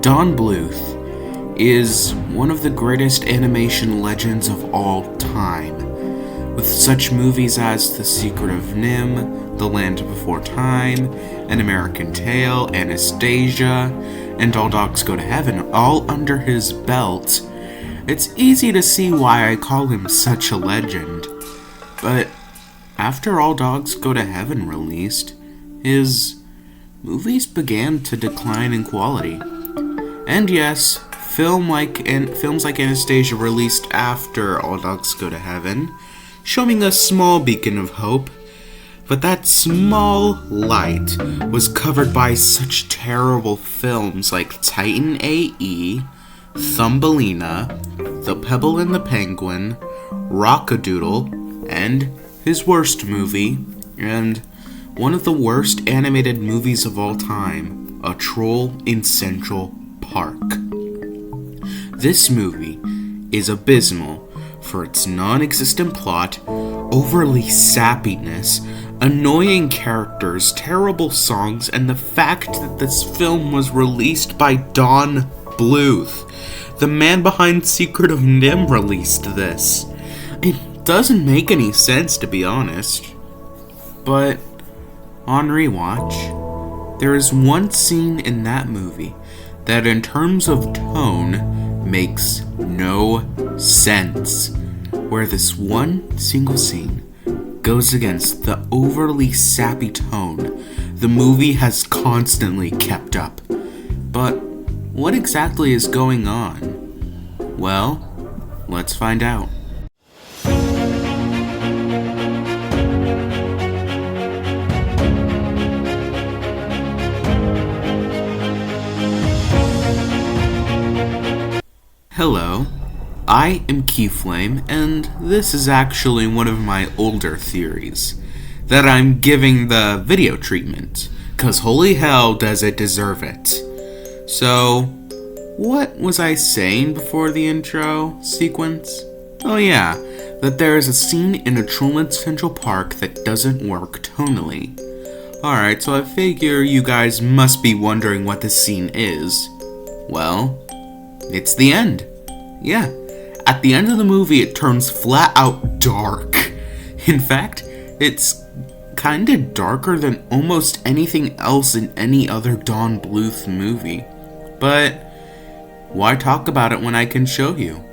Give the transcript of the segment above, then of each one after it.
Don Bluth is one of the greatest animation legends of all time, with such movies as The Secret of NIMH, The Land Before Time, An American Tail, Anastasia, and All Dogs Go to Heaven all under his belt. It's easy to see why I call him such a legend. But after All Dogs Go to Heaven released, his movies began to decline in quality. And yes, films like Anastasia released after All Dogs Go to Heaven, showing a small beacon of hope. But that small light was covered by such terrible films like Titan A.E., Thumbelina, The Pebble and the Penguin, Rockadoodle, and his worst movie, and one of the worst animated movies of all time, A Troll in Central Park. This movie is abysmal for its non-existent plot, overly sappiness, annoying characters, terrible songs, and the fact that this film was released by Don Bluth. The man behind Secret of NIMH released this. It doesn't make any sense, to be honest. But on rewatch, there is one scene in that movie that in terms of tone makes no sense, where this one single scene goes against the overly sappy tone the movie has constantly kept up. But what exactly is going on? Well, let's find out. Hello, I am Keyflame, and this is actually one of my older theories, that I'm giving the video treatment, cause holy hell does it deserve it. So, what was I saying before the intro sequence? Oh yeah, that there is a scene in A Troll in Central Park that doesn't work tonally. Alright, so I figure you guys must be wondering what this scene is. Well, it's the end. Yeah, at the end of the movie it turns flat out dark. In fact, it's kinda darker than almost anything else in any other Don Bluth movie. But why talk about it when I can show you?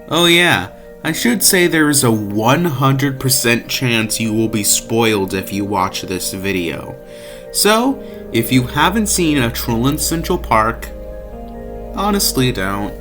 Oh yeah, I should say there is a 100% chance you will be spoiled if you watch this video. So, if you haven't seen A Troll in Central Park, honestly don't.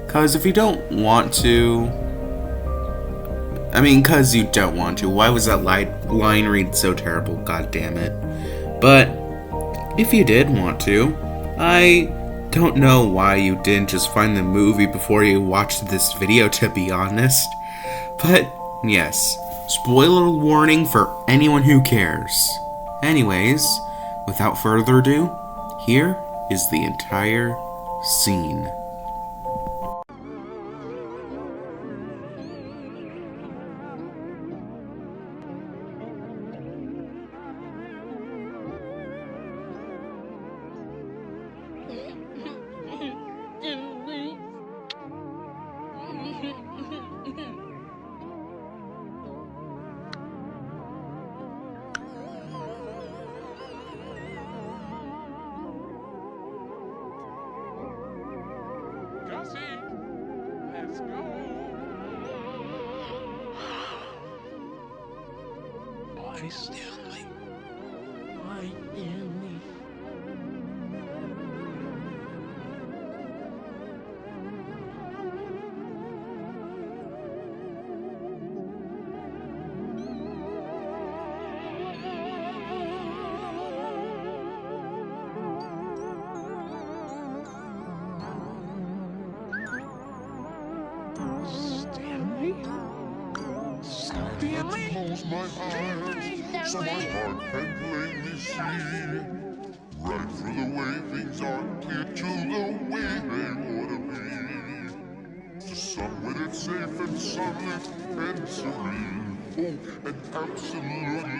Cause if you don't want to... cause you don't want to. Why was that line read so terrible? God damn it. But, if you did want to, I don't know why you didn't just find the movie before you watched this video, to be honest. But, yes. Spoiler warning for anyone who cares. Anyways, without further ado, here is the entire scene. Let's go. Why, Stanley? Why, Stanley? Stanley? Close my eyes, so my heart can plainly see. Right through the way things are, clear to the way they ought to be. To some with it safe and sunlit and serene, oh, and absolutely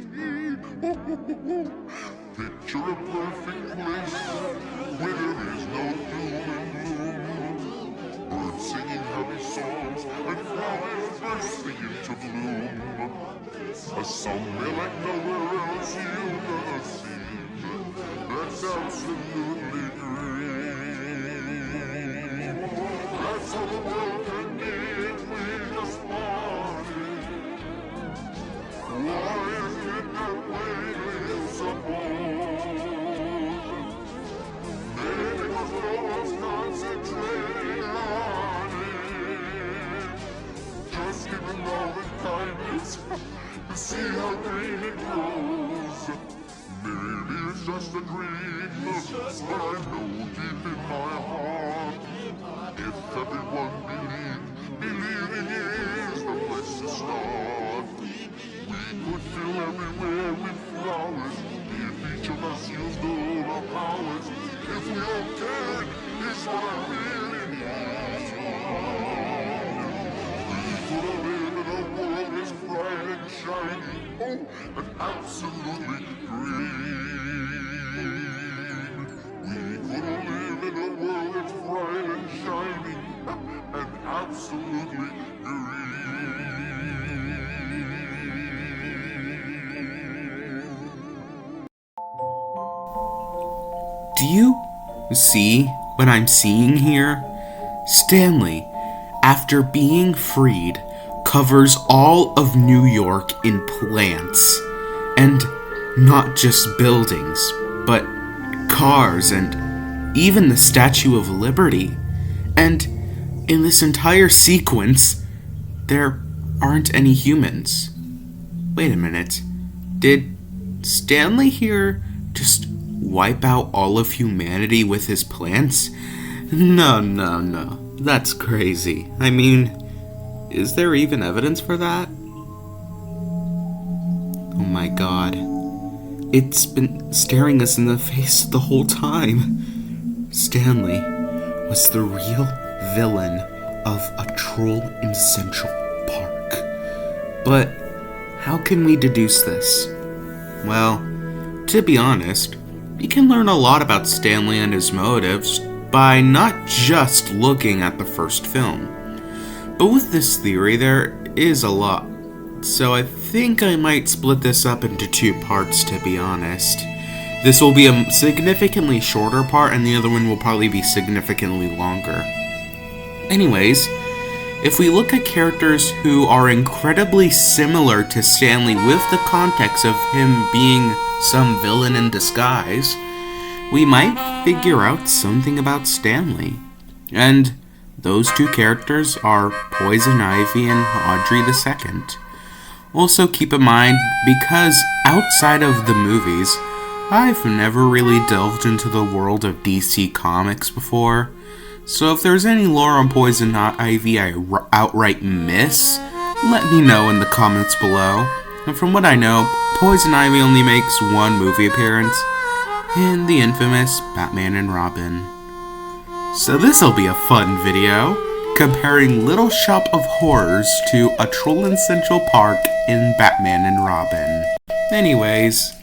green. picture a perfect place where there is no doom and gloom. Birds singing happy songs and flowers bursting into bloom. A somewhere like nowhere else you'll never see. That's absolutely green. That's all the world can be if we just want it. Why is it that we suppose? Maybe because no one's concentrating on it. Just give it love and kindness to see how green it grows. Maybe it's just a dream, but I know deep in my heart, if everyone believing is the place to start. We could fill everywhere with flowers, if each of us used all our powers. If we all cared, is what I really need. We could live in a world as bright and shiny, oh, and absolutely green. We could live in a world that's bright and shiny, and absolutely green. Do you see what I'm seeing here? Stanley, after being freed, covers all of New York in plants. And not just buildings, but cars and even the Statue of Liberty. And in this entire sequence, there aren't any humans. Wait a minute. Did Stanley here just wipe out all of humanity with his plants? No. That's crazy. I mean, is there even evidence for that? Oh my god. It's been staring us in the face the whole time. Stanley was the real villain of A Troll in Central Park. But how can we deduce this? Well, to be honest, we can learn a lot about Stanley and his motives by not just looking at the first film. But with this theory, there is a lot. So I think I might split this up into 2 parts, to be honest. This will be a significantly shorter part, and the other one will probably be significantly longer. Anyways, if we look at characters who are incredibly similar to Stanley with the context of him being some villain in disguise, we might figure out something about Stanley. And those 2 characters are Poison Ivy and Audrey II. Also keep in mind, because outside of the movies, I've never really delved into the world of DC Comics before, so if there's any lore on Poison Ivy I outright miss, let me know in the comments below. And from what I know, Poison Ivy only makes 1 movie appearance, in the infamous Batman and Robin. So this'll be a fun video, comparing Little Shop of Horrors to A Troll in Central Park in Batman and Robin. Anyways,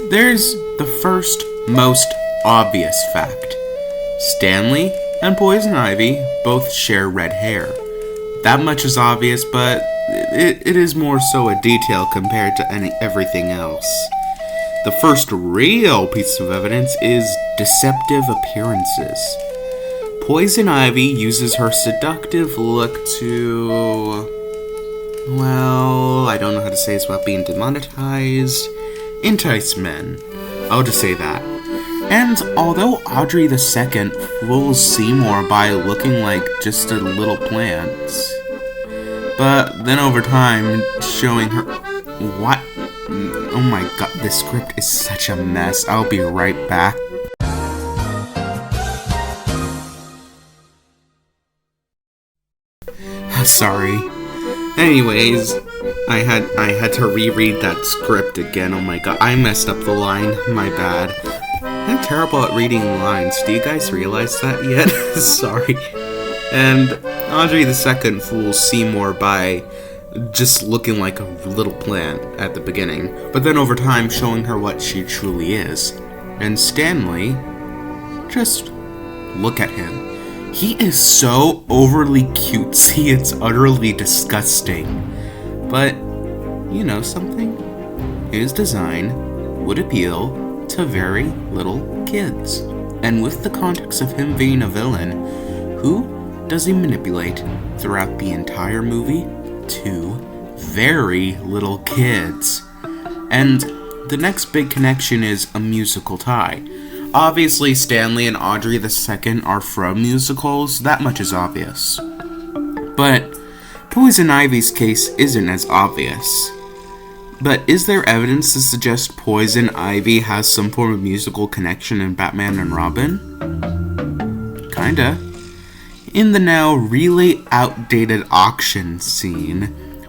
there's the first, most obvious fact. Stanley and Poison Ivy both share red hair. That much is obvious, but it is more so a detail compared to everything else. The first real piece of evidence is deceptive appearances. Poison Ivy uses her seductive look to, well, I don't know how to say this without being demonetized, entice men. I'll just say that. And although Audrey II fools Seymour by looking like just a little plant, but then over time showing her, what? Oh my god, this script is such a mess. I'll be right back. Sorry. Anyways, I had to reread that script again. Oh my god, I messed up the line. My bad. I'm terrible at reading lines. Do you guys realize that yet? Sorry. And Audrey II fools Seymour by just looking like a little plant at the beginning, but then over time showing her what she truly is. And Stanley, just look at him. He is so overly cutesy, it's utterly disgusting. But, you know something? His design would appeal to very little kids. And with the context of him being a villain, who does he manipulate throughout the entire movie? Two very little kids. And the next big connection is a musical tie. Obviously, Stanley and Audrey II are from musicals, that much is obvious. But Poison Ivy's case isn't as obvious. But is there evidence to suggest Poison Ivy has some form of musical connection in Batman and Robin? Kinda. In the now really outdated auction scene,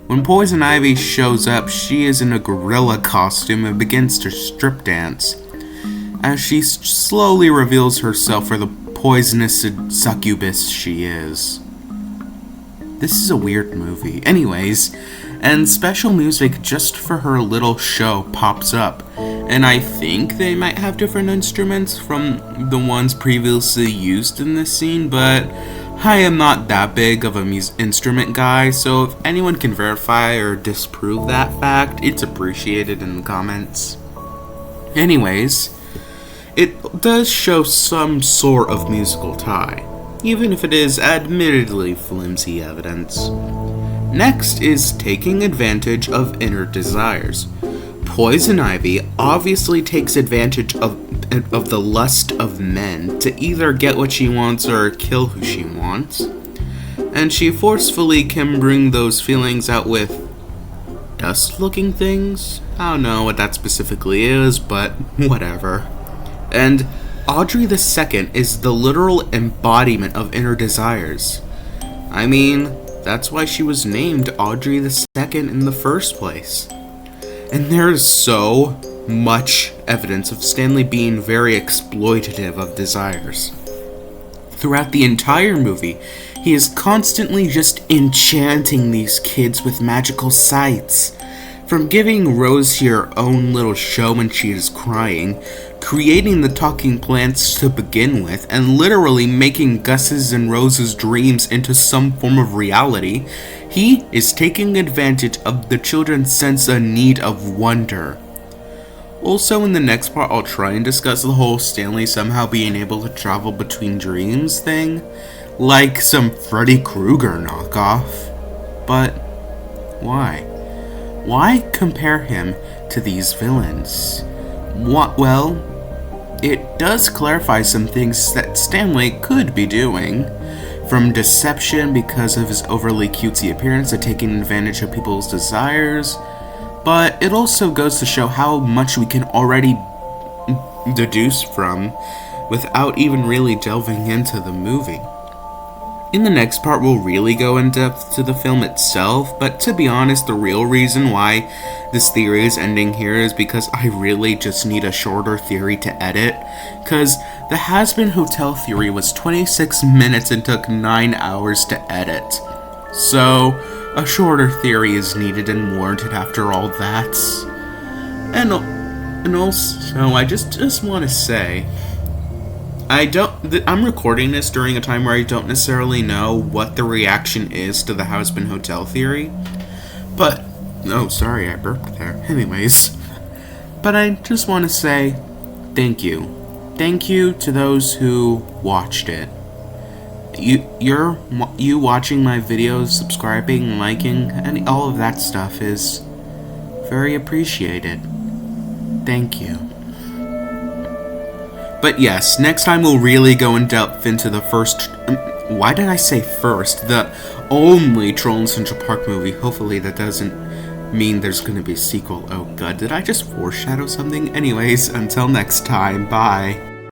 when Poison Ivy shows up, she is in a gorilla costume and begins to strip dance, as she slowly reveals herself for the poisonous succubus she is. This is a weird movie. Anyways, and special music just for her little show pops up, and I think they might have different instruments from the ones previously used in this scene, but I am not that big of an instrument guy, so if anyone can verify or disprove that fact, it's appreciated in the comments. Anyways, it does show some sort of musical tie, even if it is admittedly flimsy evidence. Next is taking advantage of inner desires. Poison Ivy obviously takes advantage of the lust of men to either get what she wants or kill who she wants, and she forcefully can bring those feelings out with dust-looking things? I don't know what that specifically is, but whatever. And Audrey II is the literal embodiment of inner desires. I mean, that's why she was named Audrey II in the first place. And there is so much evidence of Stanley being very exploitative of desires. Throughout the entire movie, he is constantly just enchanting these kids with magical sights. From giving Rosie her own little show when she is crying, creating the talking plants to begin with, and literally making Gus's and Rose's dreams into some form of reality, he is taking advantage of the children's sense of need of wonder. Also, in the next part, I'll try and discuss the whole Stanley somehow being able to travel between dreams thing, like some Freddy Krueger knockoff. But why? Why compare him to these villains? Well, it does clarify some things that Stanley could be doing, from deception because of his overly cutesy appearance to taking advantage of people's desires, but it also goes to show how much we can already deduce from without even really delving into the movie. In the next part, we'll really go in depth to the film itself, but to be honest, the real reason why this theory is ending here is because I really just need a shorter theory to edit, because the Has-Been Hotel theory was 26 minutes and took 9 hours to edit. So, a shorter theory is needed and warranted after all that. And also, I just want to say, I'm recording this during a time where I don't necessarily know what the reaction is to the Has-Been Hotel theory, but, oh, sorry, I burped there. Anyways, but I just want to say thank you. Thank you to those who watched it. You watching my videos, subscribing, liking, and all of that stuff is very appreciated. Thank you. But yes, next time we'll really go in depth into the first, why did I say first? The only Troll in Central Park movie. Hopefully that doesn't mean there's gonna be a sequel. Oh god, did I just foreshadow something? Anyways, until next time, bye.